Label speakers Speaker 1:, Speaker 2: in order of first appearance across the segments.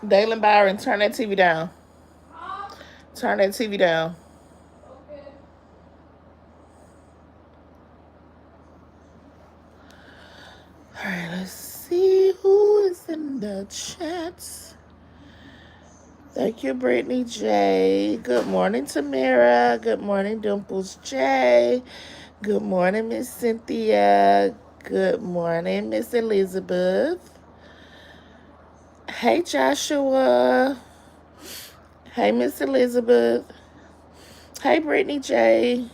Speaker 1: Dalen Byron, turn that TV down. Turn that TV down. All right, let's see who is in the chats. Thank you, Brittany J. Good morning, Tamara. Good morning, Dimples J. Good morning, Miss Cynthia. Good morning, Miss Elizabeth. Hey, Joshua. Hey, Miss Elizabeth. Hey, Brittany J.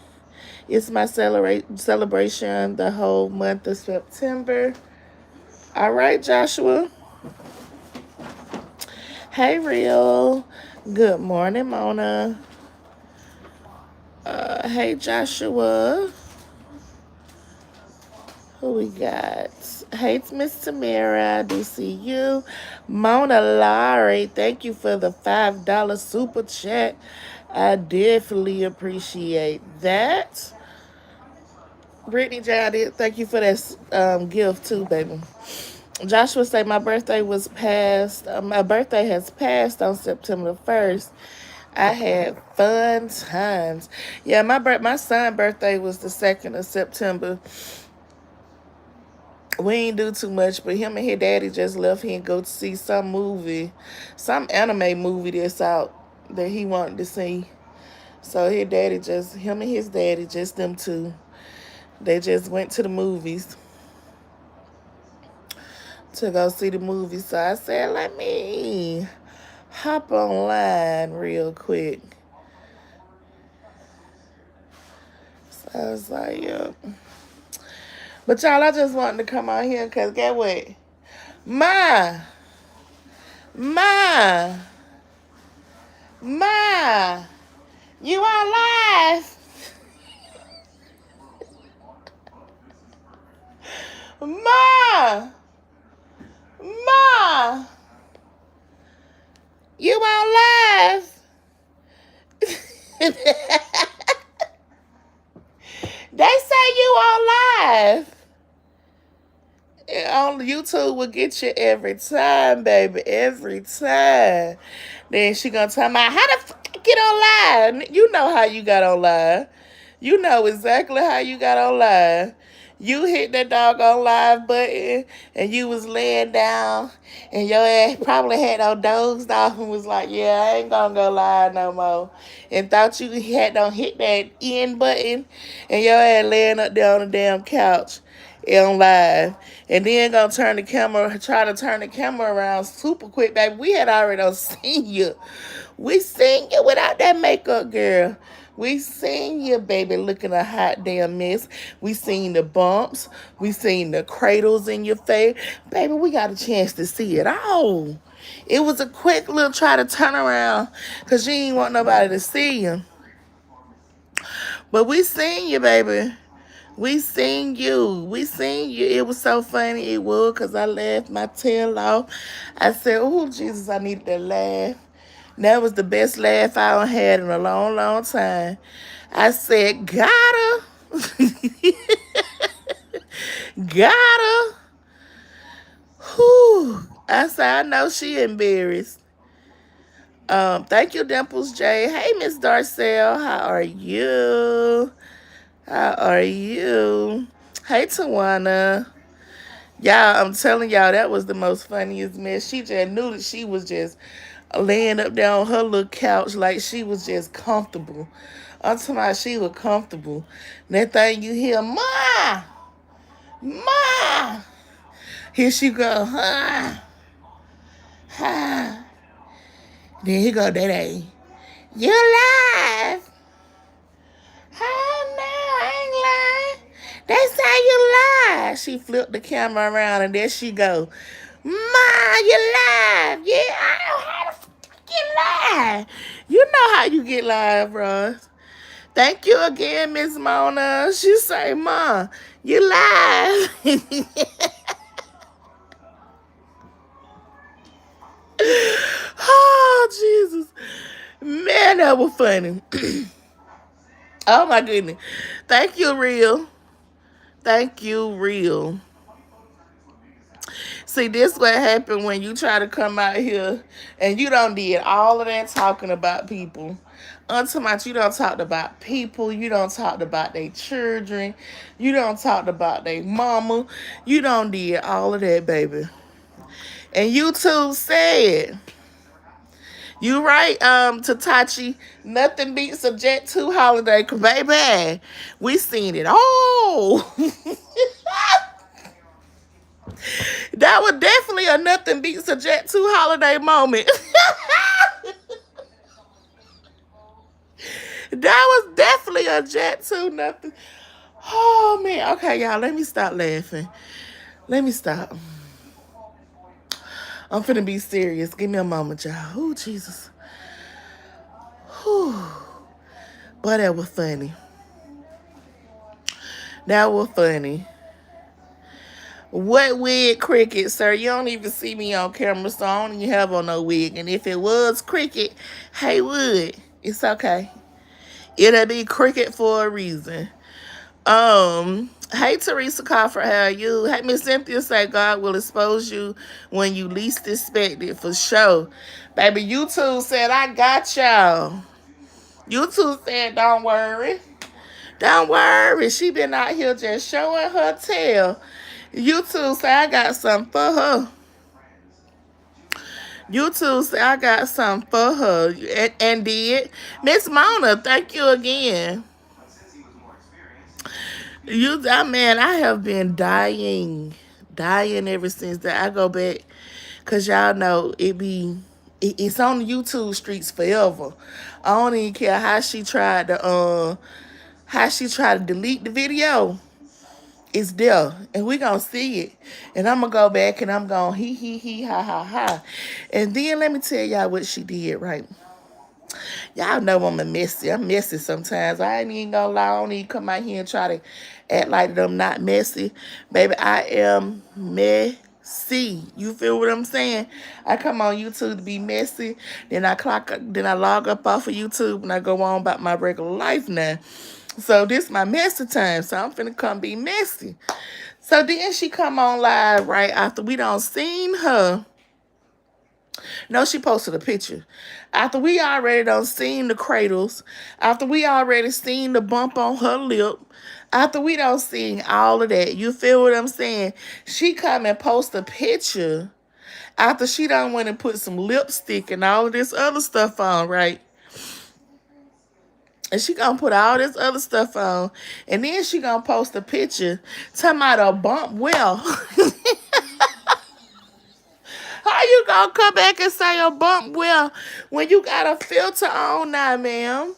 Speaker 1: It's my celebration the whole month of September. All right, Joshua. Hey, Real. Good morning, Mona. Hey, Joshua. Who we got? Hey, it's Miss Tamara. I do see you. Mona Laurie, thank you for the $5 super chat. I definitely appreciate that. Brittany J, I did thank you for that gift too, baby. Joshua say my birthday was passed. My birthday has passed on September 1st. I had fun times. Yeah, my son's birthday was the 2nd of September. We ain't do too much, but him and his daddy just left here and go to see some movie, some anime movie that's out that he wanted to see. So him and his daddy, just them two, they just went to the movies to go see the movie. So I said, let me hop online real quick. So I was like, yeah. But y'all, I just wanted to come out here because get what? Ma, Ma, Ma, you are live. Ma, Ma, you are live. They say you are live. On YouTube will get you every time, baby. Every time. Then she gonna tell me how the fuck I get online. You know how you got online. You know exactly how you got online. You hit that doggone live button and you was laying down and your ass probably had on dozed off and was like, yeah, I ain't gonna go live no more. And thought you had don't hit that end button and your ass laying up there on the damn couch on live. And then gonna try to turn the camera around super quick, baby. We had already seen you. We seen you without that makeup, girl. We seen you, baby, looking a hot damn mess. We seen the bumps. We seen the cradles in your face. Baby, we got a chance to see it all. It was a quick little try to turn around because you ain't want nobody to see you. But we seen you, baby. We seen you. We seen you. It was so funny. It was because I laughed my tail off. I said, oh, Jesus, I needed that laugh. That was the best laugh I had in a long, long time. I said, got her. Got her. Whew. I said, I know she embarrassed. Thank you, Dimples J. Hey, Miss Darcel. How are you? How are you? Hey, Tawana. Y'all, I'm telling y'all, that was the most funniest mess. She just knew that she was just laying up there on her little couch like she was just comfortable. I'm talking about she was comfortable. That thing you hear, Ma! Ma! Here she go, huh? Huh? Then he go, Daddy. You live? Oh, no, I ain't lying. That's how you lie. She flipped the camera around and there she go. Ma, you live. Yeah, I know how to get live. You know how you get live, bro. Thank you again, Miss Mona. She say, Ma, you live. Oh, Jesus. Man, that was funny. Oh, my goodness. Thank you, Real. Thank you, Real. See, this what happened when you try to come out here and you don't did all of that talking about people. Until much you don't talk about people, you don't talk about their children, you don't talk about their mama, you don't did all of that, baby. And YouTube said, you right, Tatachi, nothing beats a Jet 2 holiday, 'cause baby, we seen it all. That was definitely a nothing beats a Jet 2 holiday moment. That was definitely a Jet 2 nothing. Oh, man. Okay, y'all, let me stop laughing. Let me stop. I'm finna be serious. Give me a moment, y'all. Oh, Jesus. Whew. But that was funny. That was funny. What wig, Cricket, sir? You don't even see me on camera, so I don't even have on no wig. And if it was Cricket, hey, Wood, it's okay. It'll be Cricket for a reason. Hey, Teresa Crawford, how are you? Hey, Miss Cynthia say God will expose you when you least expect it, for sure. Baby, YouTube said, I got y'all. YouTube said, don't worry. Don't worry. She been out here just showing her tail. YouTube say, I got something for her. YouTube say, I got something for her. And did. Miss Mona, thank you again. Man, I have been dying ever since that. I go back, cause y'all know it's on the YouTube streets forever. I don't even care how she tried to delete the video. It's there, and we gonna see it. And I'm gonna go back and I'm gonna he ha ha ha. And then let me tell y'all what she did, right? Y'all know I'm a messy. I'm messy sometimes. I ain't even gonna lie. I don't even come out here and try to act like I'm not messy. Baby, I am messy. You feel what I'm saying? I come on YouTube to be messy. Then I log up off of YouTube and I go on about my regular life now. So this my messy time. So I'm finna come be messy. So then she come on live right after we done seen her. No, she posted a picture. After we already done seen the cradles, after we already seen the bump on her lip, after we done seen all of that, you feel what I'm saying? She come and post a picture after she done went and put some lipstick and all of this other stuff on, right? And she gonna put all this other stuff on. And then she gonna post a picture talking about a bump well. How you gonna come back and say a bump well when you got a filter on now, ma'am?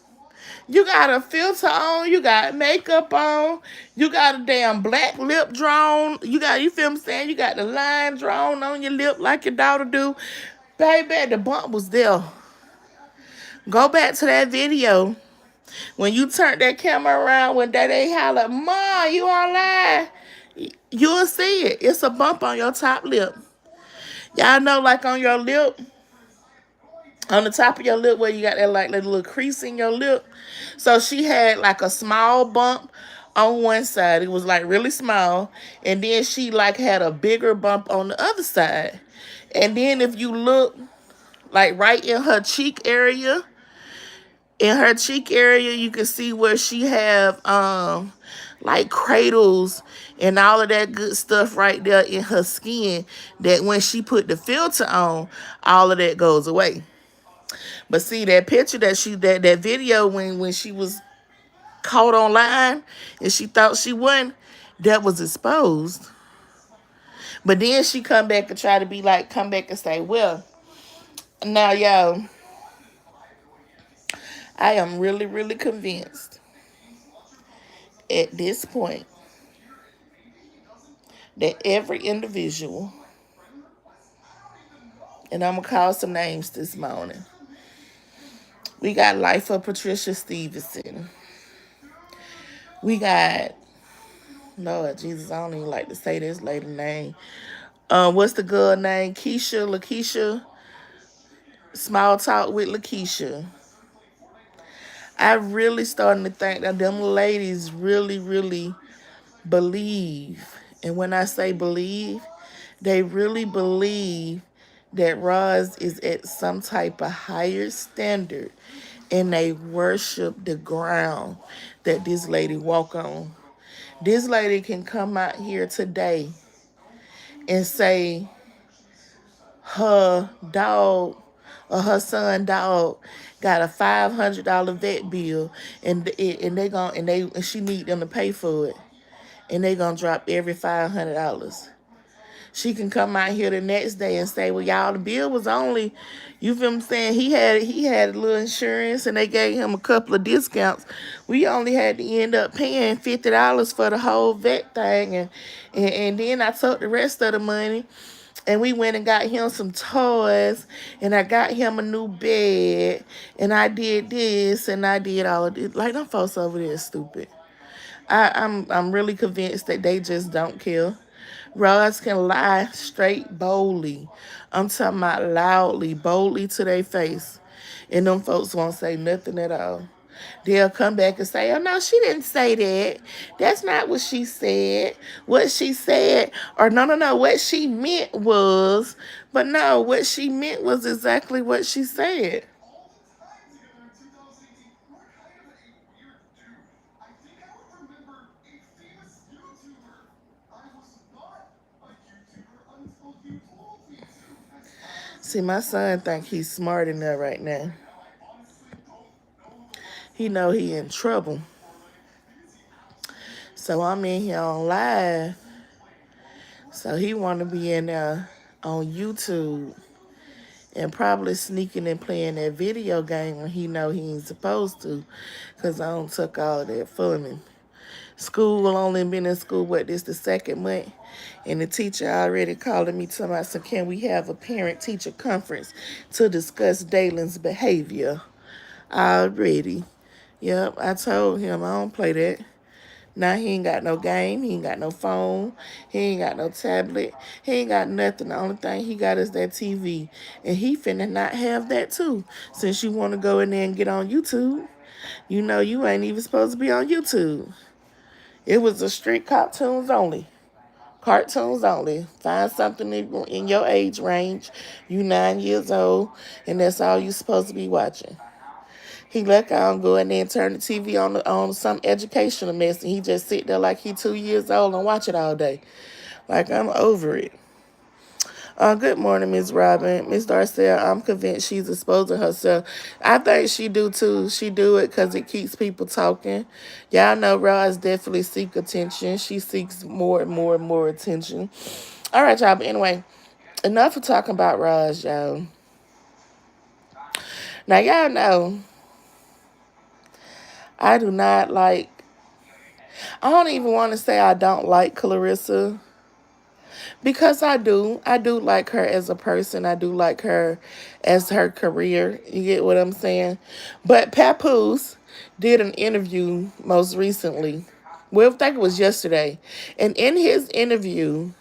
Speaker 1: You got a filter on, you got makeup on, you got a damn black lip drawn, you feel me saying? You got the line drawn on your lip like your daughter do. Baby, the bump was there. Go back to that video. When you turned that camera around when they hollered, Ma, you online? You'll see it. It's a bump on your top lip. Y'all know, like on your lip, on the top of your lip where you got that like little crease in your lip. So she had like a small bump on one side. It was like really small. And then she like had a bigger bump on the other side. And then if you look like right in her cheek area, you can see where she have like cradles and all of that good stuff right there in her skin, that when she put the filter on, all of that goes away. But see, that picture that video when she was caught online and she thought she won, that was exposed. But then she come back and try to be like, come back and say, well, now y'all, I am really, really convinced at this point that every individual, and I'm going to call some names this morning. We got Life of Patricia Stevenson. We got, Lord Jesus, I don't even like to say this lady name. What's the girl name? Lakeisha. Small Talk with Lakeisha. I really starting to think that them ladies really, really believe. And when I say believe, They really believe that Roz is at some type of higher standard, and they worship the ground that this lady walk on. This lady can come out here today and say her dog or her son dog got a $500 vet bill, and they gon' and she need them to pay for it, and they gonna drop every $500. She can come out here the next day and say, well, y'all, the bill was only, you feel what I'm saying? He had a little insurance and they gave him a couple of discounts. We only had to end up paying $50 for the whole vet thing, and then I took the rest of the money and we went and got him some toys, and I got him a new bed, and I did this and I did all of this. Like, them folks over there is stupid. I'm really convinced that they just don't care. Rods can lie straight boldly. I'm talking about loudly, boldly to their face. And them folks won't say nothing at all. They'll come back and say, oh, no, she didn't say that. That's not what she said. What she said, or no, what she meant was, but no, what she meant was exactly what she said. See, my son think he's smart enough right now. He know he in trouble. So I'm in here on live. So he want to be in there on YouTube and probably sneaking and playing that video game when he know he ain't supposed to, because I don't took all that from him. School only been in school, what, this the second month? And the teacher already calling me talking about, so can we have a parent-teacher conference to discuss Dalen's behavior? Already. Yep, I told him I don't play that. Now he ain't got no game, he ain't got no phone, he ain't got no tablet, he ain't got nothing. The only thing he got is that TV. And he finna not have that too. Since you wanna go in there and get on YouTube, you know you ain't even supposed to be on YouTube. It was a strict cartoons only. Cartoons only. Find something in your age range. You 9 years old, and that's all you supposed to be watching. He let on go in there and turn the TV on some educational mess, and he just sit there like he 2 years old and watch it all day. Like, I'm over it. Good morning, Miss Robin. Miss Darcel, I'm convinced she's exposing herself. I think she do too. She do it because it keeps people talking. Y'all know Roz definitely seek attention. She seeks more and more and more attention. All right, y'all. But anyway, enough of talking about Roz, y'all. Now, y'all know I do not like, I don't even want to say I don't like Clarissa, because I do. I do like her as a person. I do like her as her career. You get what I'm saying? But Papoose did an interview most recently. Well, I think it was yesterday. And in his interview,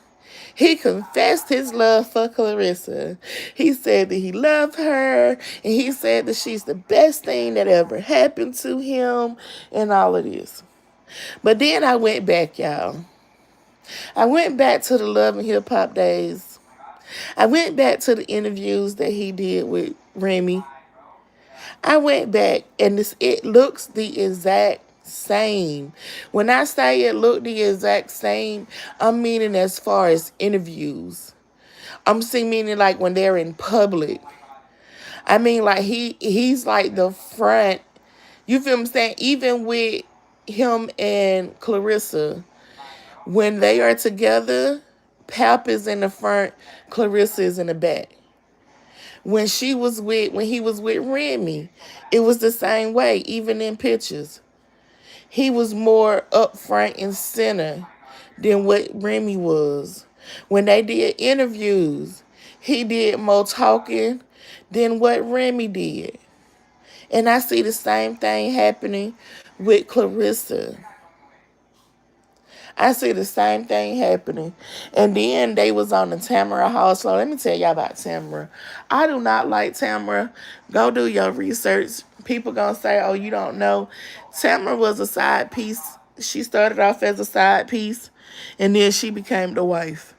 Speaker 1: he confessed his love for Clarissa. He said that he loved her, and he said that she's the best thing that ever happened to him, and all of this. But then I went back, y'all. I went back to the Love and Hip Hop days. I went back to the interviews that he did with Remy. I went back, and it looks the exact same. When I say it looked the exact same, I'm meaning as far as interviews. I'm saying meaning like when they're in public. I mean, like he's like the front. You feel what I'm saying? Even with him and Clarissa, when they are together, Pap is in the front, Clarissa is in the back. When he was with Remy, it was the same way, even in pictures. He was more up front and center than what Remy was. When they did interviews, he did more talking than what Remy did. And I see the same thing happening with Clarissa. I see the same thing happening. And then they was on the Tamara Hall. Let me tell y'all about Tamara. I do not like Tamara. Go do your research. People gonna say, oh, you don't know. Tamara was a side piece. She started off as a side piece, and then she became the wife.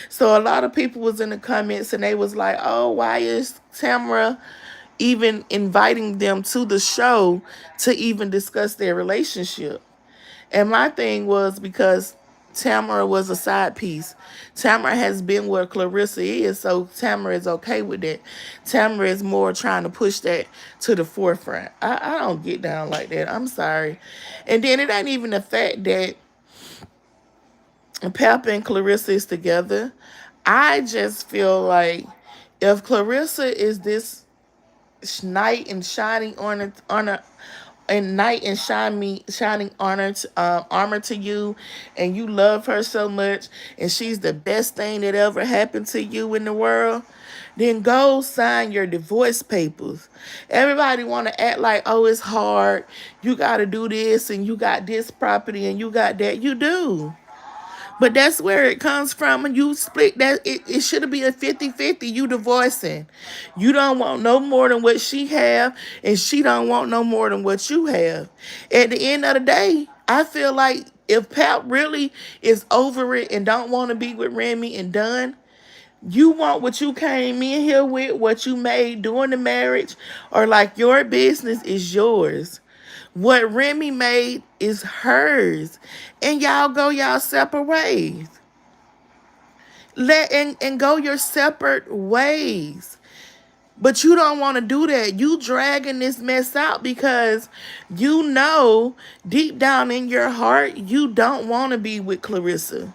Speaker 1: So a lot of people was in the comments and they was like, oh, why is Tamara even inviting them to the show to even discuss their relationship? And my thing was because Tamara was a side piece. Tamara has been where Clarissa is, so Tamara is okay with that. Tamara is more trying to push that to the forefront. I don't get down like that. I'm sorry. And then it ain't even the fact that Pep and Clarissa is together. I just feel like if Clarissa is this knight in shining honor and knight in shining honor armor to you, and you love her so much, and she's the best thing that ever happened to you in the world, then go sign your divorce papers. Everybody want to act like, oh, it's hard. You got to do this, and you got this property, and you got that. You do. But that's where it comes from. And you split that. It should be a 50-50. You divorcing. You don't want no more than what she have, and she don't want no more than what you have. At the end of the day, I feel like if Pap really is over it and don't want to be with Remy and done, you want what you came in here with, what you made during the marriage, or like your business is yours. What Remy made is hers. And y'all go y'all separate ways. And go your separate ways. But you don't want to do that. You dragging this mess out because you know deep down in your heart you don't want to be with Clarissa.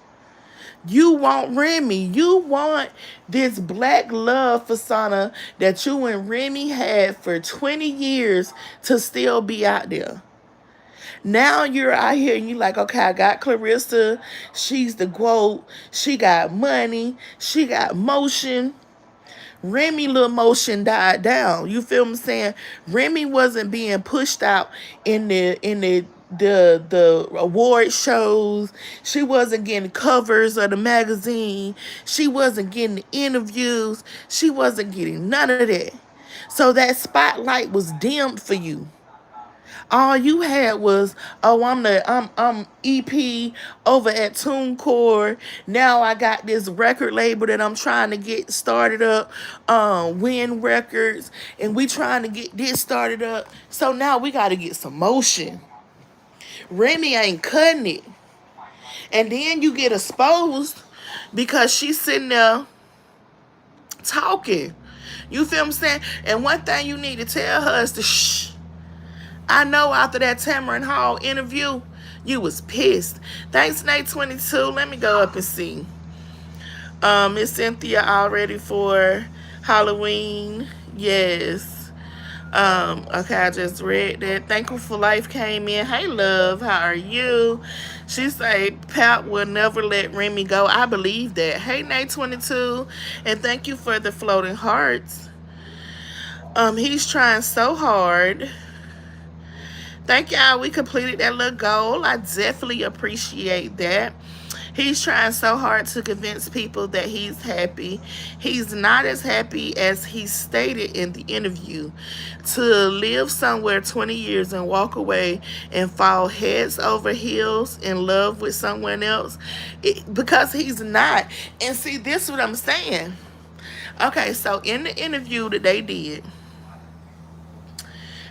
Speaker 1: You want Remy. You want this black love persona that you and Remy had for 20 years to still be out there. Now you're out here and you're like, okay, I got Clarissa. She's the GOAT. She got money. She got motion. Remy little motion died down. You feel what I'm saying? Remy wasn't being pushed out in the award shows. She wasn't getting covers of the magazine. She wasn't getting interviews. She wasn't getting none of that. So that spotlight was dimmed for you. All you had was, oh, I'm EP over at TuneCore. Now I got this record label that I'm trying to get started up, Win Records, and we trying to get this started up. So now we got to get some motion. Remy ain't cutting it. And then you get exposed because she's sitting there talking. You feel what I'm saying? And one thing you need to tell her is to shh. I know after that Tamron Hall interview, you was pissed. Thanks, Nate22. Let me go up and see. Miss Cynthia all ready for Halloween? Yes. Okay, I just read that. Thankful for Life came in. Hey, love, how are you? She say, Pat will never let Remy go. I believe that. Hey, Nate22. And thank you for the floating hearts. He's trying so hard. Thank y'all. We completed that little goal. I definitely appreciate that. He's trying so hard to convince people that he's happy. He's not as happy as he stated in the interview. To live somewhere 20 years and walk away and fall heads over heels in love with someone else. Because he's not. And see, this is what I'm saying. Okay, so in the interview that they did,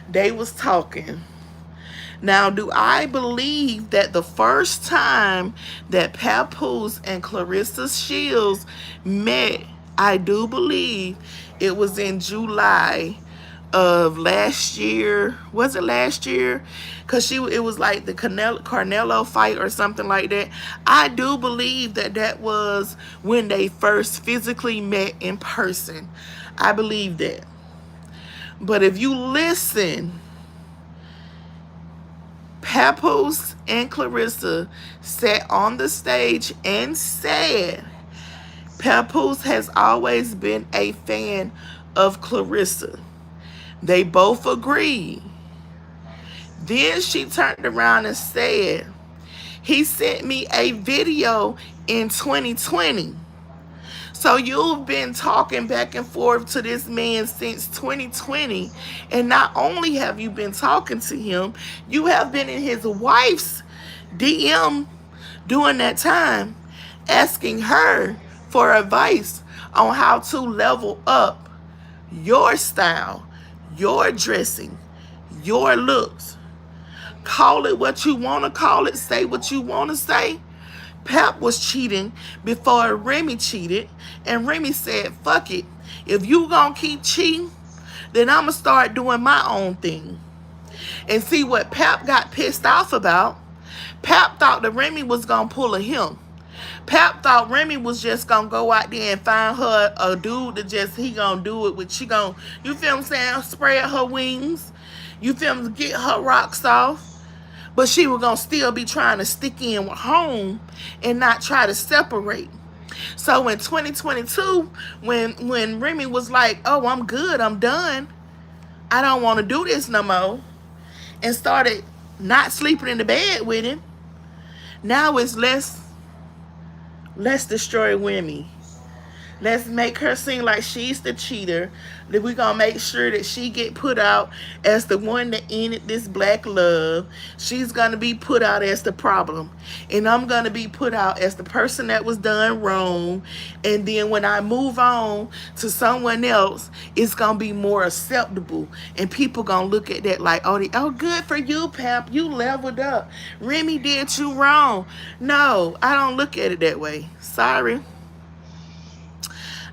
Speaker 1: they was talking. Now, do I believe that the first time that Papoose and Clarissa Shields met, I do believe it was in July of last year. Was it last year? Because it was like the Carnelo fight or something like that. I do believe that that was when they first physically met in person. I believe that. But if you listen, Papoose and Clarissa sat on the stage and said Papoose has always been a fan of Clarissa. They both agreed. Then she turned around and said, he sent me a video in 2020. So you've been talking back and forth to this man since 2020. And not only have you been talking to him, you have been in his wife's DM during that time, asking her for advice on how to level up your style, your dressing, your looks. Call it what you want to call it. Say what you want to say. Pap was cheating before Remy cheated. And Remy said, fuck it. If you gonna keep cheating, then I'm gonna start doing my own thing. And see what Pap got pissed off about. Pap thought that Remy was gonna pull a him. Pap thought Remy was just gonna go out there and find her a dude that just he gonna do it with. She gonna, you feel what I'm saying, spread her wings. You feel me, get her rocks off. But she was gonna still be trying to stick in with home and not try to separate. So in 2022, when Remy was like, oh, I'm good, I'm done, I don't want to do this no more, and started not sleeping in the bed with him, now it's let's destroy Remy. Let's make her seem like she's the cheater. That we're going to make sure that she get put out as the one that ended this black love. She's going to be put out as the problem. And I'm going to be put out as the person that was done wrong. And then when I move on to someone else, it's going to be more acceptable. And people going to look at that like, oh, good for you, Pap. You leveled up. Remy did you wrong. No, I don't look at it that way. Sorry.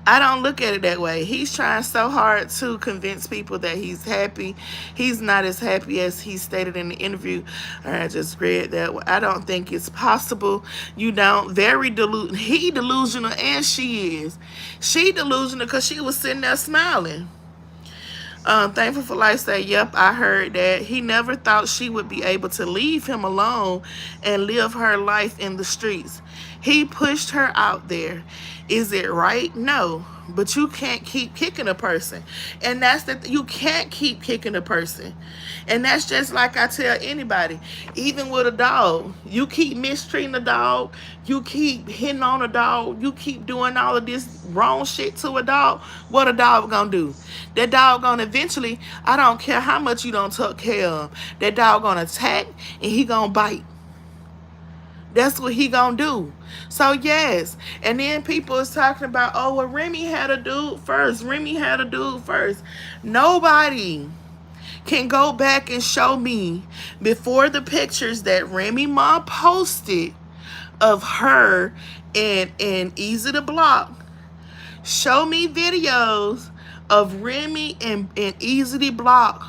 Speaker 1: I don't look at it that way. He's trying so hard to convince people that he's happy. He's not as happy as he stated in the interview. I just read that. I don't think it's possible. You don't. Very delusional. He delusional and she is. She delusional because she was sitting there smiling. Thankful for Life say, yep, I heard that. He never thought she would be able to leave him alone and live her life in the streets. He pushed her out there. Is it right? No. But you can't keep kicking a person. And that's you can't keep kicking a person. And that's just like I tell anybody, even with a dog, you keep mistreating a dog, you keep hitting on a dog, you keep doing all of this wrong shit to a dog, what a dog gonna do? That dog gonna eventually, I don't care how much you don't take care of, that dog gonna attack and he gonna bite. That's what he gonna do. So yes, and then people is talking about, oh, well, Remy had a dude first. Remy had a dude first. Nobody can go back and show me before the pictures that Remy Ma posted of her and Easy to Block. Show me videos of Remy and Easy to Block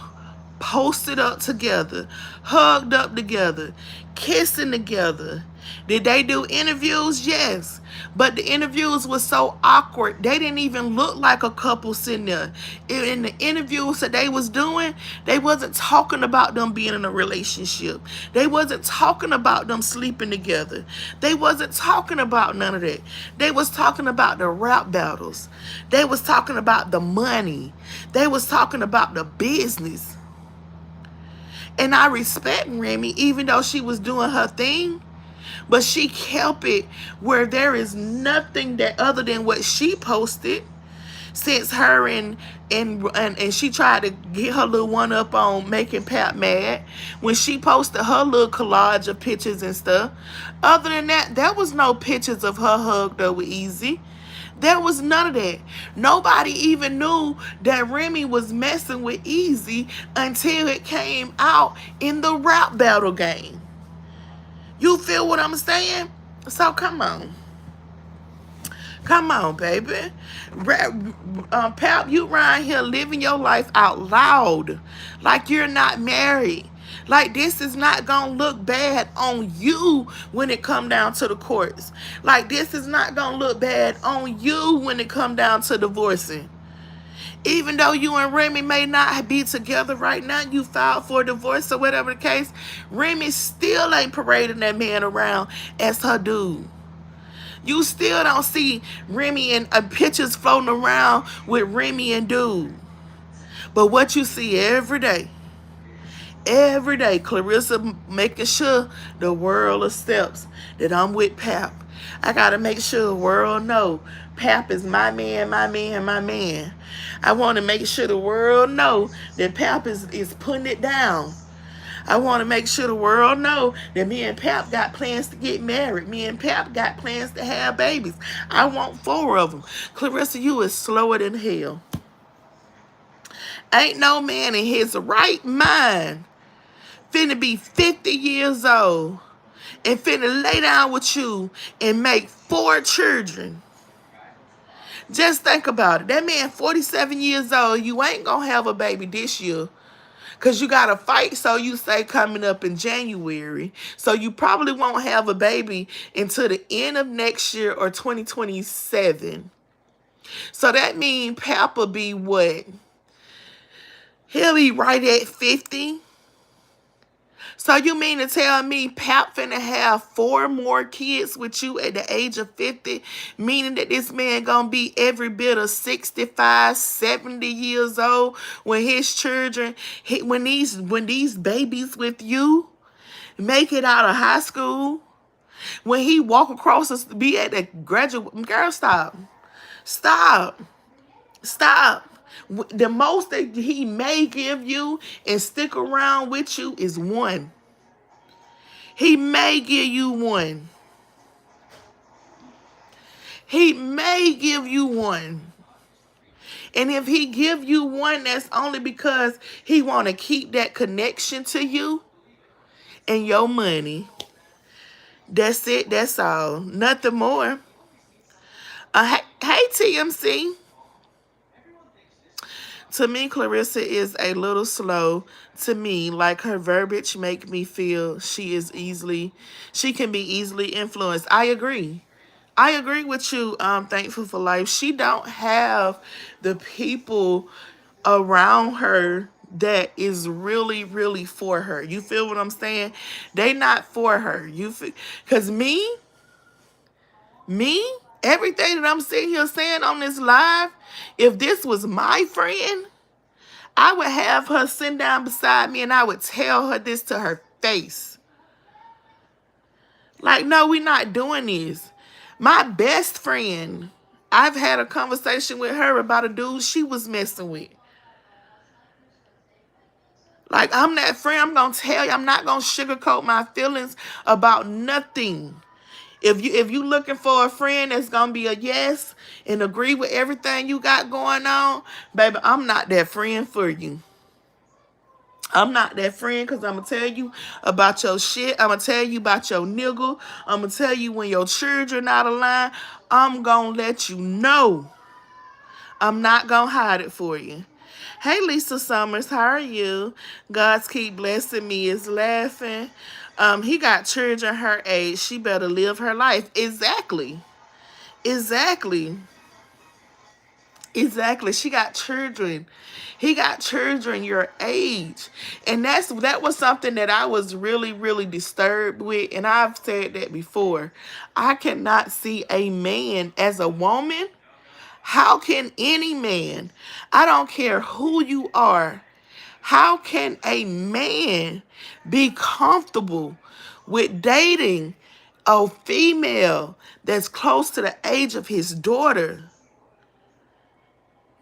Speaker 1: posted up together, hugged up together, kissing together. Did they do interviews? Yes. But the interviews was so awkward. They didn't even look like a couple sitting there. In the interviews that they was doing, they wasn't talking about them being in a relationship. They wasn't talking about them sleeping together. They wasn't talking about none of that. They was talking about the rap battles. They was talking about the money. They was talking about the business. And I respect Remy, even though she was doing her thing. But she kept it where there is nothing that other than what she posted, since her and she tried to get her little one up on making Pap mad when she posted her little collage of pictures and stuff. Other than that, there was no pictures of her hugged up with Easy. There was none of that. Nobody even knew that Remy was messing with Easy until it came out in the rap battle game. You feel what I'm saying? So come on. Come on, baby. Pap, you around here living your life out loud. Like you're not married. Like this is not going to look bad on you when it come down to the courts. Like this is not going to look bad on you when it come down to divorcing. Even though you and Remy may not be together right now, you filed for divorce or whatever the case, Remy still ain't parading that man around as her dude. You still don't see Remy and pictures floating around with Remy and dude. But what you see every day, Clarissa making sure the world accepts that I'm with Pap. I got to make sure the world know Pap is my man, my man, my man. I want to make sure the world know that Pap is putting it down. I want to make sure the world know that me and Pap got plans to get married. Me and Pap got plans to have babies. I want 4 of them. Clarissa, you is slower than hell. Ain't no man in his right mind finna be 50 years old and finna lay down with you and make 4 children. Just think about it. That man 47 years old, you ain't gonna have a baby this year. Because you got to fight, so you say, coming up in January. So you probably won't have a baby until the end of next year or 2027. So that means Papa be what? He'll be right at 50. So you mean to tell me Pap finna have 4 more kids with you at the age of 50, meaning that this man gonna be every bit of 65, 70 years old when his children, when these babies with you make it out of high school, when he walk across us to be at the graduate, girl, stop, stop, stop. The most that he may give you and stick around with you is 1. He may give you 1. He may give you 1. And if he give you 1, that's only because he want to keep that connection to you and your money. That's it. That's all. Nothing more. Hey, TMC. To me, Clarissa is a little slow. To me, like her verbiage make me feel she can be easily influenced. I agree. I agree with you, Thankful for Life. She don't have the people around her that is really, really for her. You feel what I'm saying? They not for her. Because everything that I'm sitting here saying on this live, if this was my friend, I would have her sit down beside me and I would tell her this to her face. Like, no, we're not doing this. My best friend, I've had a conversation with her about a dude she was messing with. Like, I'm that friend. I'm going to tell you. I'm not going to sugarcoat my feelings about nothing. If you looking for a friend that's going to be a yes and agree with everything you got going on, baby, I'm not that friend for you. I'm not that friend because I'm going to tell you about your shit. I'm going to tell you about your nigga. I'm going to tell you when your children out of line. I'm going to let you know. I'm not going to hide it for you. Hey, Lisa Summers, how are you? God's keep blessing me is laughing. He got children her age. She better live her life. Exactly. Exactly. Exactly. She got children. He got children your age. And that was something that I was really, really disturbed with. And I've said that before. I cannot see a man as a woman. How can any man, I don't care who you are, how can a man be comfortable with dating a female that's close to the age of his daughter?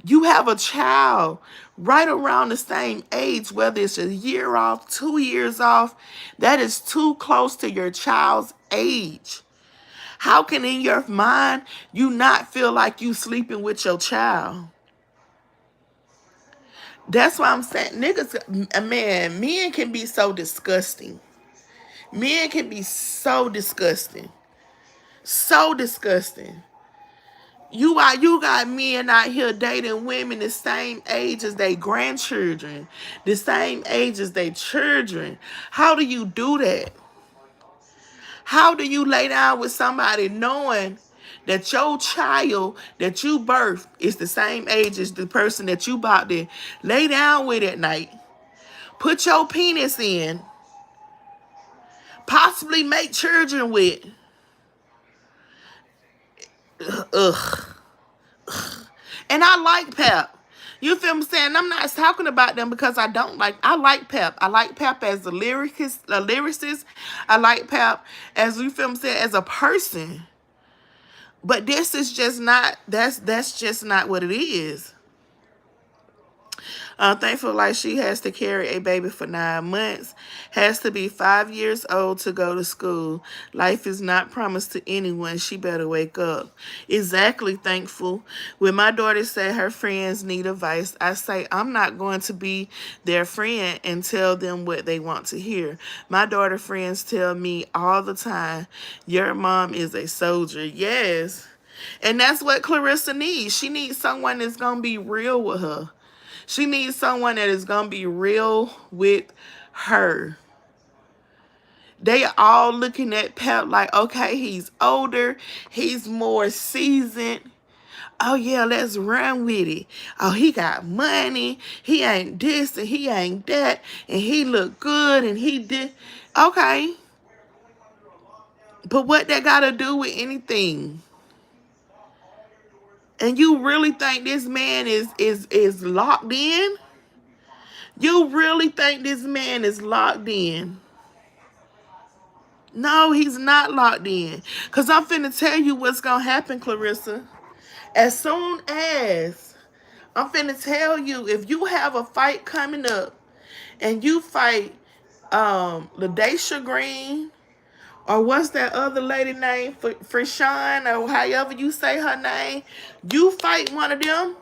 Speaker 1: You have a child right around the same age, whether it's a year off, 2 years off, that is too close to your child's age. How can in your mind you not feel like you sleeping with your child? That's why I'm saying, man, men can be so disgusting. Men can be so disgusting. So disgusting. You got men out here dating women the same age as their grandchildren, the same age as their children. How do you do that? How do you lay down with somebody knowing that your child that you birthed is the same age as the person that you about to lay down with at night? Put your penis in, possibly make children with. Ugh. And I like Pep. You feel me saying? I'm not talking about them because I don't like. I like Pep. I like Pep as a lyricist. I like Pep as, you feel me saying, as a person. But this is just not. That's just not what it is. Thankful like she has to carry a baby for 9 months, has to be 5 years old to go to school. Life is not promised to anyone. She better wake up. Exactly, thankful. When my daughter say her friends need advice, I say I'm not going to be their friend and tell them what they want to hear. My daughter friends tell me all the time, your mom is a soldier. Yes. And that's what Clarissa needs. She needs someone that's going to be real with her. She needs someone that is going to be real with her. They are all looking at Pep like, okay, he's older. He's more seasoned. Oh, yeah, let's run with it. Oh, he got money. He ain't this and he ain't that. And he look good and he did. Okay. But what that got to do with anything? And you really think this man is locked in? You really think this man is locked in? No, he's not locked in. Because I'm finna tell you what's going to happen, Clarissa. As soon as I'm finna tell you, if you have a fight coming up and you fight LaDaisha Green, or what's that other lady name, Frishon, or however you say her name, you fight one of them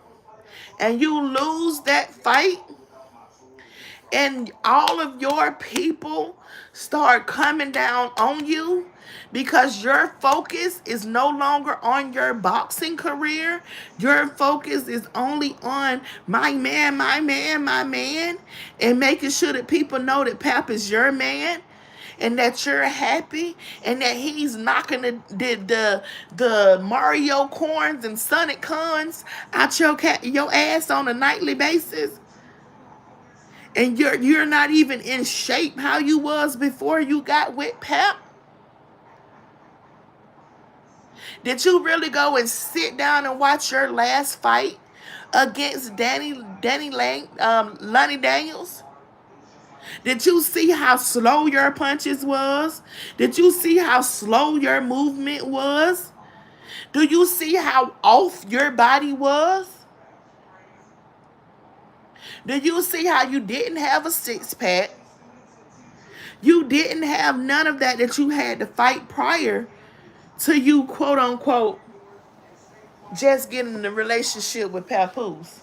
Speaker 1: and you lose that fight, and all of your people start coming down on you because your focus is no longer on your boxing career. Your focus is only on my man, my man, my man, and making sure that people know that Pap is your man and that you're happy and that he's knocking the Mario corns and Sonic cons out your ass on a nightly basis. And you're not even in shape how you was before you got with Pep. Did you really go and sit down and watch your last fight against Lonnie Daniels? Did you see how slow your punches was? Did you see how slow your movement was? Do you see how off your body was? Do you see how you didn't have a six-pack? You didn't have none of that you had to fight prior to you, quote unquote, just getting in a relationship with Papoose.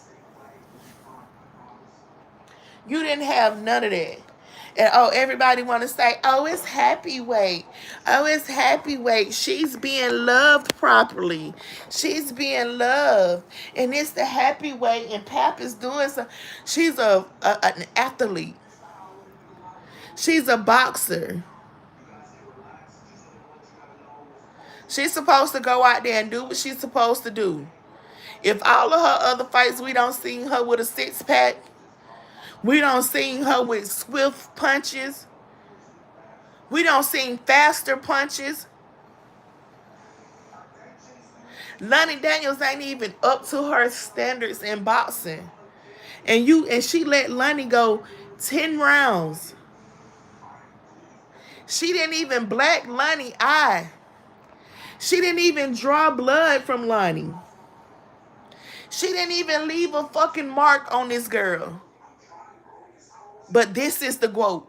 Speaker 1: You didn't have none of that. And oh, everybody want to say, oh, it's happy weight. Oh, it's happy weight. She's being loved properly. She's being loved. And it's the happy weight. And Pap is doing something. She's an athlete. She's a boxer. She's supposed to go out there and do what she's supposed to do. If all of her other fights, we don't see her with a six-pack, we don't see her with swift punches, we don't see faster punches. Lonnie Daniels ain't even up to her standards in boxing. And she let Lonnie go 10 rounds. She didn't even black Lonnie eye. She didn't even draw blood from Lonnie. She didn't even leave a fucking mark on this girl. But this is the GOAT.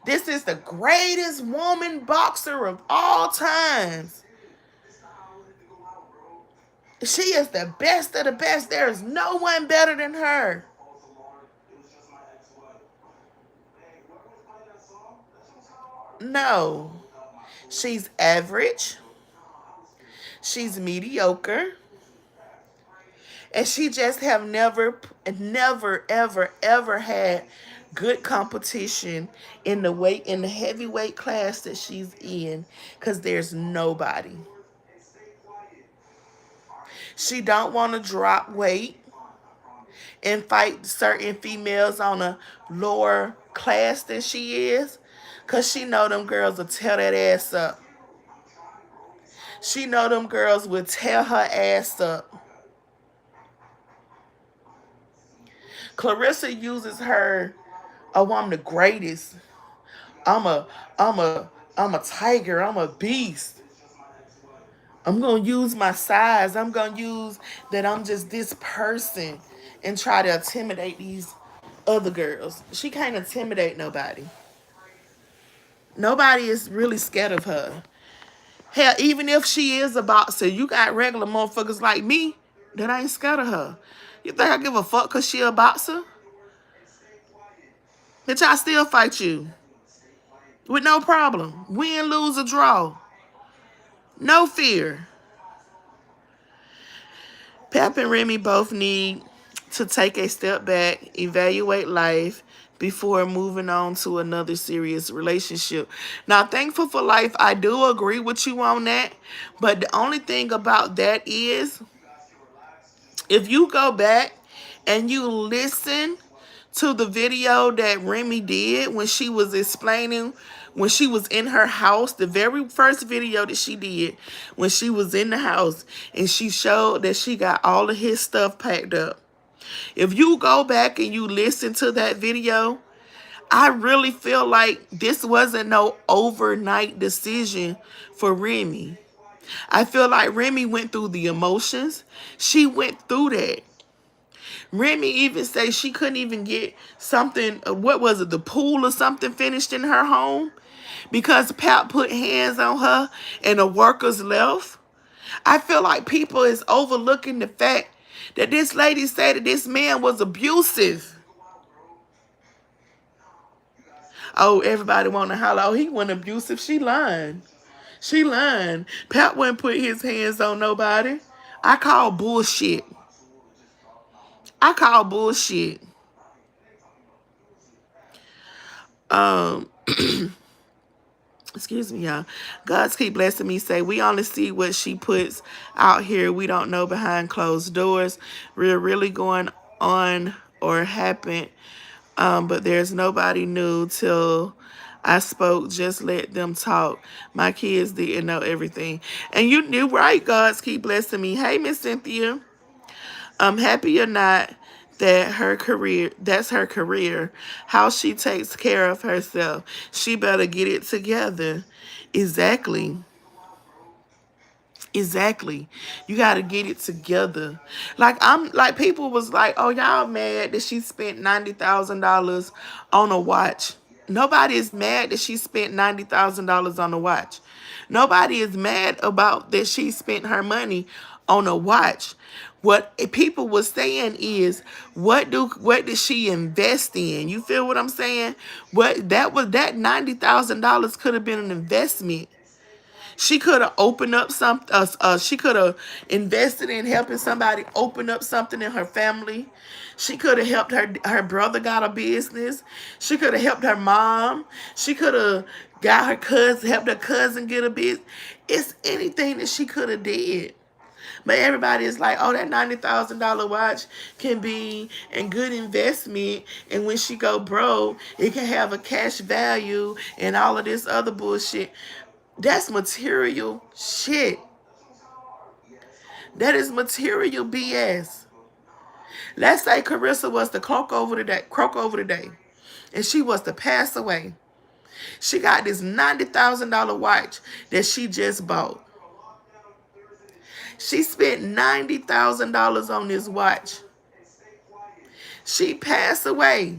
Speaker 1: This is the greatest woman boxer of all times. She is the best of the best. There is no one better than her. No. She's average. She's mediocre. And she just have never, ever, ever had good competition in the heavyweight class that she's in, because there's nobody. She don't want to drop weight and fight certain females on a lower class than she is, because she know them girls will tear that ass up. She know them girls will tear her ass up. Clarissa uses her, oh, I'm the greatest. I'm a, I'm a tiger. I'm a beast. I'm going to use my size. I'm going to use that I'm just this person. and try to intimidate these other girls. She can't intimidate nobody. Nobody is really scared of her. Hell, even if she is a boxer, you got regular motherfuckers like me that ain't scared of her. You think I give a fuck because she a boxer? Bitch, I still fight you with no problem. Win, lose, or draw. No fear. Pep and Remy both need to take a step back, evaluate life before moving on to another serious relationship. Now, thankful for life, I do agree with you on that. But the only thing about that is, if you go back and you listen to the video that Remy did when she was explaining, when she was in her house, the very first video that she did when she was in the house, and she showed that she got all of his stuff packed up. If you go back and you listen to that video, I really feel like this wasn't no overnight decision for Remy. I feel like Remy went through the emotions. She went through that. Remy even say she couldn't even get something, what was it, the pool or something finished in her home because Pap put hands on her and the workers left. I feel like people is overlooking the fact that this lady said that this man was abusive. Oh, everybody want to holler, oh, he wasn't abusive. She lying. She lying. Pap wouldn't put his hands on nobody. I call bullshit. I call bullshit. Um, excuse me, y'all. God's keep blessing me. Say, we only see what she puts out here. We don't know behind closed doors. We're really going on or happened. But there's nobody new till I spoke. Just let them talk. My kids didn't know everything. And you right, God's keep blessing me. Hey, Miss Cynthia. Happy or not, that's her career. How she takes care of herself. She better get it together. Exactly. Exactly. You got to get it together. Like people was like, oh, y'all mad that she spent $90,000 on a watch. Nobody is mad that she spent $90,000 on a watch. Nobody is mad about that she spent her money on a watch. What people was saying is, what did she invest in? You feel what I'm saying? That $90,000 could have been an investment. She could have opened up she could have invested in helping somebody open up something in her family. She could have helped her brother got a business. She could have helped her mom. She could have helped her cousin get a business. It's anything that she could have did. But everybody is like, oh, that $90,000 watch can be a good investment. And when she go broke, it can have a cash value and all of this other bullshit. That's material shit. That is material BS. Let's say Carissa was to croak over today, and she was to pass away. She got this $90,000 watch that she just bought. She spent $90,000 on this watch. She passed away.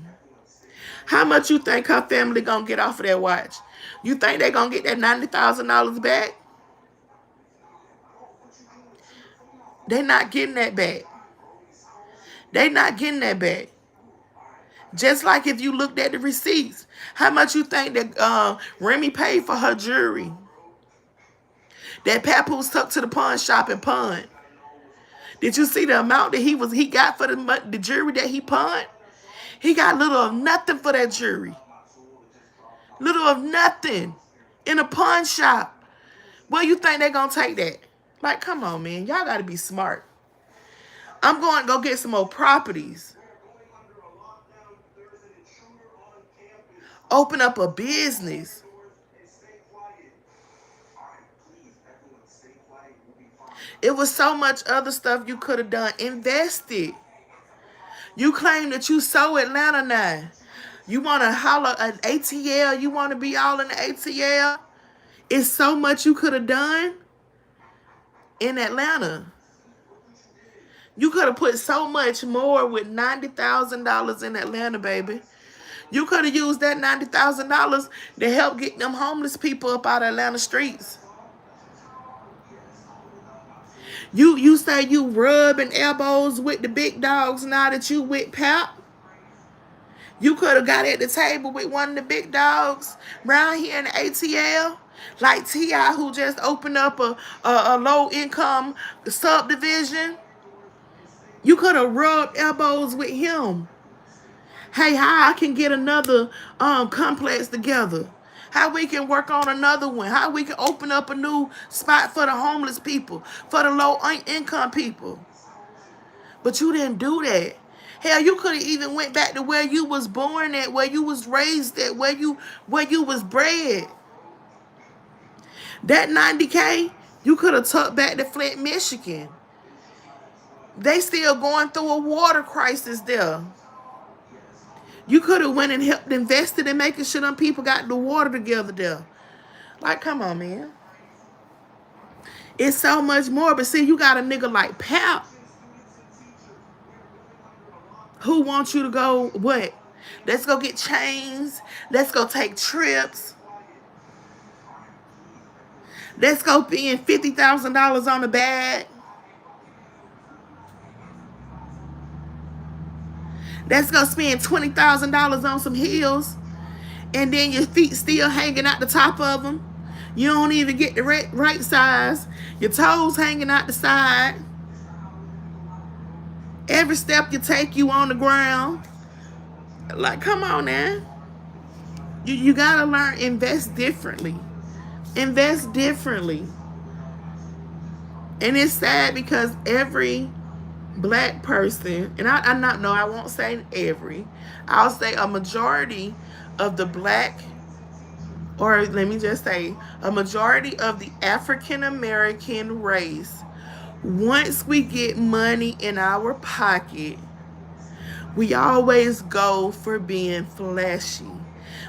Speaker 1: How much you think her family gonna get off of that watch? You think they gonna get that $90,000 back? They not getting that back. They not getting that back. Just like if you looked at the receipts, how much you think that Remy paid for her jewelry? That Papoose took to the pawn shop and pawned. Did you see the amount that he got for the jewelry that he pawned? He got little of nothing for that jewelry. Little of nothing in a pawn shop. Well, you think they gonna take that? Like, come on, man. Y'all gotta be smart. I'm going to go get some more properties. Open up a business. It was so much other stuff you could have done. Invested. You claim that you so Atlanta now. You want to holler an ATL. You want to be all in the ATL. It's so much you could have done in Atlanta. You could have put so much more with $90,000 in Atlanta, baby. You could have used that $90,000 to help get them homeless people up out of Atlanta streets. You say you rubbing elbows with the big dogs now that you with Pap. You could have got at the table with one of the big dogs around here in the ATL, like T.I., who just opened up a low income subdivision. You could have rubbed elbows with him. Hey, how I can get another complex together? How we can work on another one? How we can open up a new spot for the homeless people, for the low income people? But you didn't do that. Hell, you could have even went back to where you was born at, where you was raised at, where you was bred. That 90K, you could have tucked back to Flint, Michigan. They still going through a water crisis there. You could have went and helped invested in making sure them people got the water together there. Like, come on, man. It's so much more. But see, you got a nigga like Pap who wants you to go, what? Let's go get chains. Let's go take trips. Let's go spend $50,000 on a bag. Let's go spend $20,000 on some heels. And then your feet still hanging out the top of them. You don't even get the right size. Your toes hanging out the side. Every step you take, you on the ground. Like, come on now. You gotta learn, invest differently. Invest differently. And it's sad because every black person, and I won't say every, I'll say a majority of the black, or let me just say, a majority of the African American race, once we get money in our pocket, we always go for being flashy.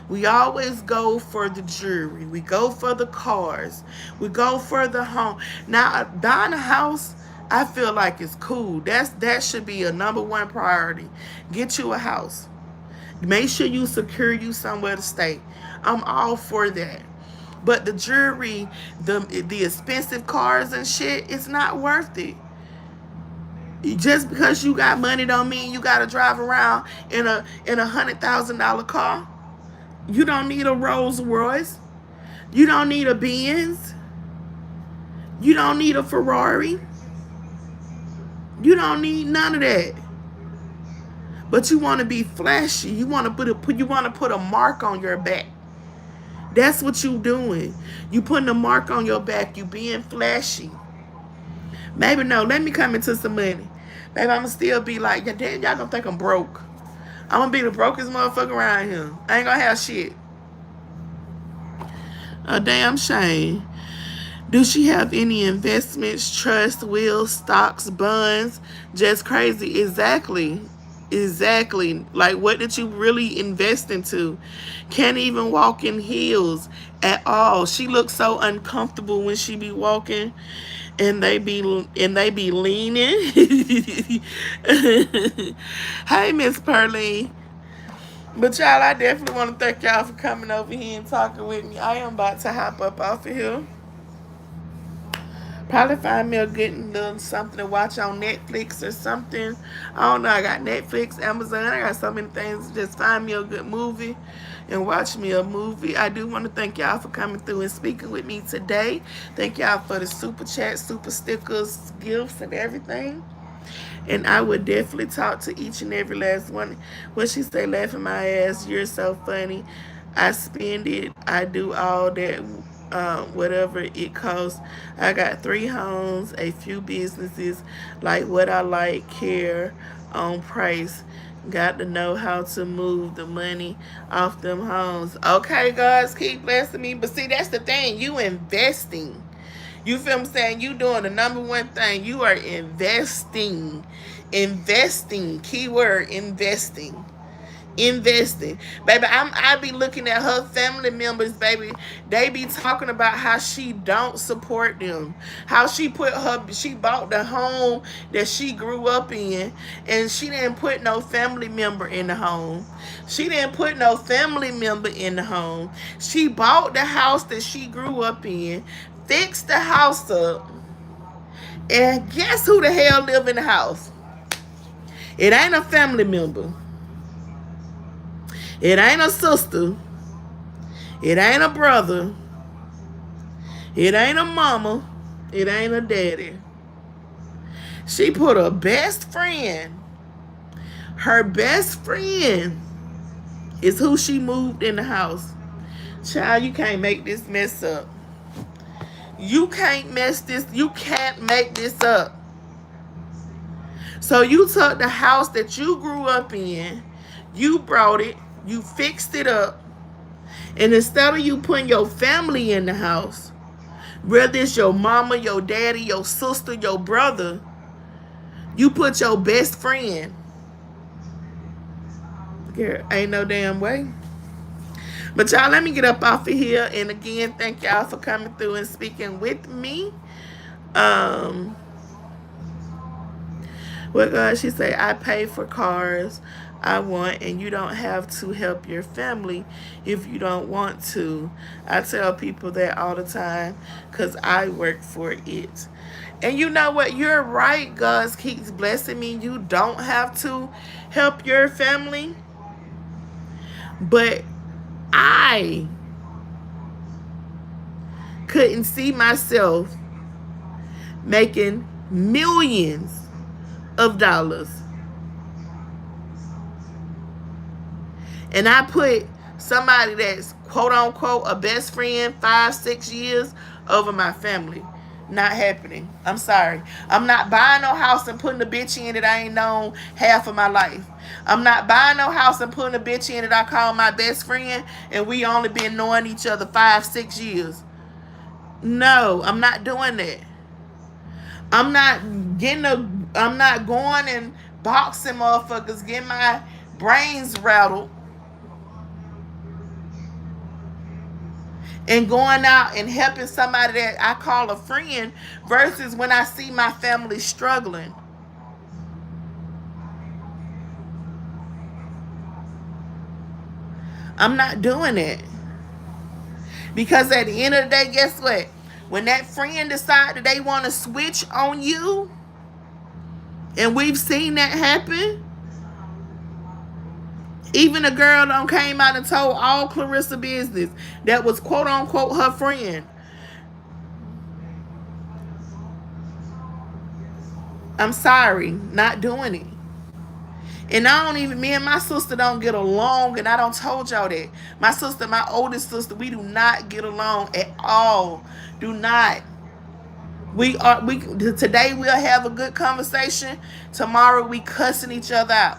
Speaker 1: We always go for the jewelry. We go for the cars. We go for the home. Now, buying a house, I feel like it's cool. That should be a #1 priority. Get you a house. Make sure you secure you somewhere to stay. I'm all for that. But the jewelry, the expensive cars and shit, it's not worth it. Just because you got money don't mean you gotta drive around in a $100,000 car. You don't need a Rolls Royce. You don't need a Benz. You don't need a Ferrari. You don't need none of that. But you want to be flashy. You want to put a mark on your back. That's what you doing. You putting a mark on your back. You being flashy. Maybe no. Let me come into some money. Maybe I'ma still be like, yeah, damn, y'all gonna think I'm broke. I'm gonna be the brokest motherfucker around here. I ain't gonna have shit. A damn shame. Do she have any investments, trust, wills, stocks, bonds? Just crazy. Exactly. Exactly. Like, what did you really invest into? Can't even walk in heels at all. She looks so uncomfortable when she be walking, and they be leaning. Hey, Miss Pearlie. But y'all, I definitely want to thank y'all for coming over here and talking with me. I am about to hop up off of here. Probably find me a good little something to watch on Netflix or something. I don't know. I got Netflix, Amazon. I got so many things. Just find me a good movie and watch me a movie. I do want to thank y'all for coming through and speaking with me today. Thank y'all for the super chat, super stickers, gifts, and everything. And I would definitely talk to each and every last one. What she say, laughing my ass, you're so funny. I spend it. I do all that. Whatever it costs. I got 3 homes, a few businesses, like what I like, care, on price. Got to know how to move the money off them homes. Okay, guys, keep blessing me. But see, that's the thing. You investing. You feel what I'm saying? You doing the #1 thing. You are investing. Investing. Keyword, investing. investing. Baby, I be looking at her family members, baby. They be talking about how she don't support them. How she bought the home that she grew up in, and she didn't put no family member in the home. She didn't put no family member in the home. She bought the house that she grew up in, fixed the house up, and guess who the hell live in the house? It ain't a family member. It ain't a sister. It ain't a brother. It ain't a mama. It ain't a daddy. She put her best friend. Her best friend is who she moved in the house. Child, you can't make this mess up. You can't mess this. You can't make this up. So you took the house that you grew up in. You brought it. You fixed it up. And instead of you putting your family in the house, whether it's your mama, your daddy, your sister, your brother, you put your best friend. Girl, ain't no damn way. But y'all, let me get up off of here. And again, thank y'all for coming through and speaking with me. What God, she say, I pay for cars I want, and you don't have to help your family if you don't want to. I tell people that all the time because I work for it. And you know what? You're right. God keeps blessing me. You don't have to help your family. But I couldn't see myself making millions of dollars. And I put somebody that's quote unquote a best friend 5-6 years over my family. Not happening. I'm sorry. I'm not buying no house and putting a bitch in that I ain't known half of my life. I'm not buying no house and putting a bitch in that I call my best friend and we only been knowing each other 5-6 years. No, I'm not doing that. I'm not going and boxing motherfuckers, getting my brains rattled, and going out and helping somebody that I call a friend versus when I see my family struggling. I'm not doing it. Because at the end of the day, guess what? When that friend decides that they want to switch on you, and we've seen that happen, even a girl done came out and told all Clarissa business that was quote unquote her friend. I'm sorry, not doing it. And I don't even, me and my sister don't get along, and I don't told y'all that. My sister, my oldest sister, we do not get along at all. Do not. Today we'll have a good conversation. Tomorrow we cussing each other out.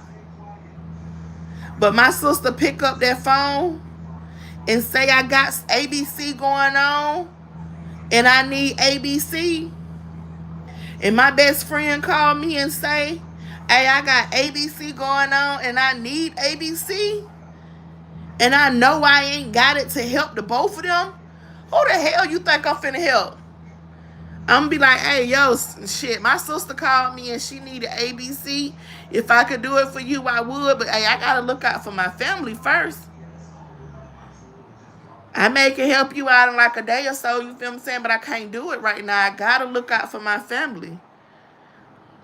Speaker 1: But my sister pick up that phone and say I got ABC going on and I need ABC. And my best friend called me and say, hey, I got ABC going on and I need ABC. And I know I ain't got it to help the both of them. Who the hell you think I'm finna help? I'm gonna be like, hey, yo, shit, my sister called me and she needed ABC. If I could do it for you, I would. But hey, I gotta look out for my family first. I may can help you out in like a day or so, you feel what I'm saying? But I can't do it right now. I gotta look out for my family.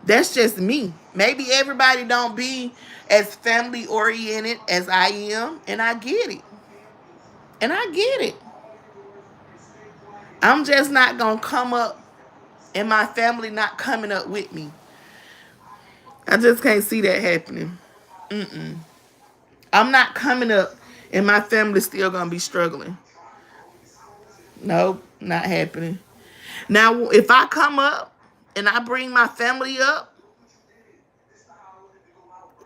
Speaker 1: That's just me. Maybe everybody don't be as family oriented as I am, and I get it. And I get it. I'm just not gonna come up and my family not coming up with me. I just can't see that happening. I'm not coming up and my family's still gonna be struggling. Nope, not happening. Now, if I come up and I bring my family up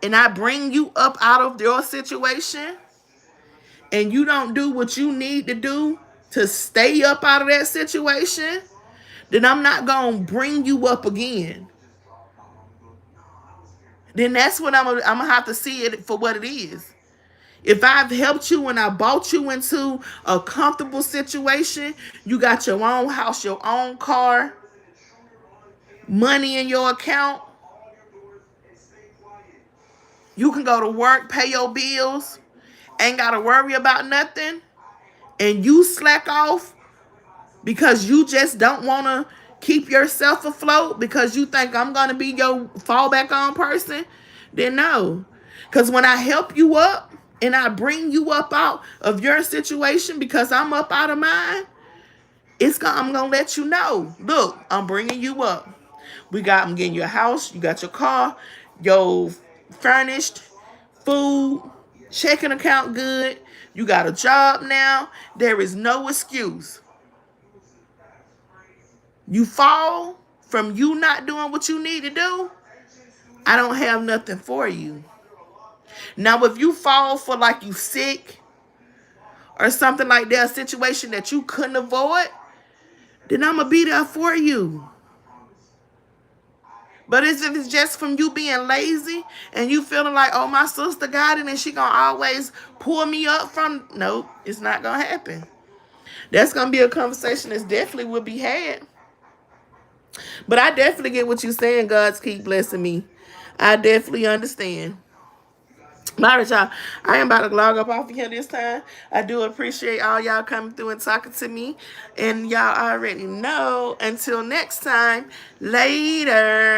Speaker 1: and I bring you up out of your situation and you don't do what you need to do to stay up out of that situation, then I'm not gonna bring you up again. Then that's what I'm gonna have to see it for what it is. If I've helped you and I brought you into a comfortable situation, you got your own house, your own car, money in your account, you can go to work, pay your bills, ain't got to worry about nothing, and you slack off because you just don't want to keep yourself afloat because you think I'm going to be your fallback on person, then no. Because when I help you up and I bring you up out of your situation because I'm up out of mine, I'm going to let you know, look, I'm bringing you up. I'm getting you a house, you got your car, your furnished, food, checking account good, you got a job now. There is no excuse. You fall from you not doing what you need to do, I don't have nothing for you. Now, if you fall for like you sick or something like that, a situation that you couldn't avoid, then I'm going to be there for you. But if it's just from you being lazy and you feeling like, oh, my sister got it and she going to always pull me up from, nope, it's not going to happen. That's going to be a conversation that definitely will be had. But I definitely get what you're saying. God's keep blessing me. I definitely understand. All right, y'all. I am about to log up off of here this time. I do appreciate all y'all coming through and talking to me. And y'all already know. Until next time, later.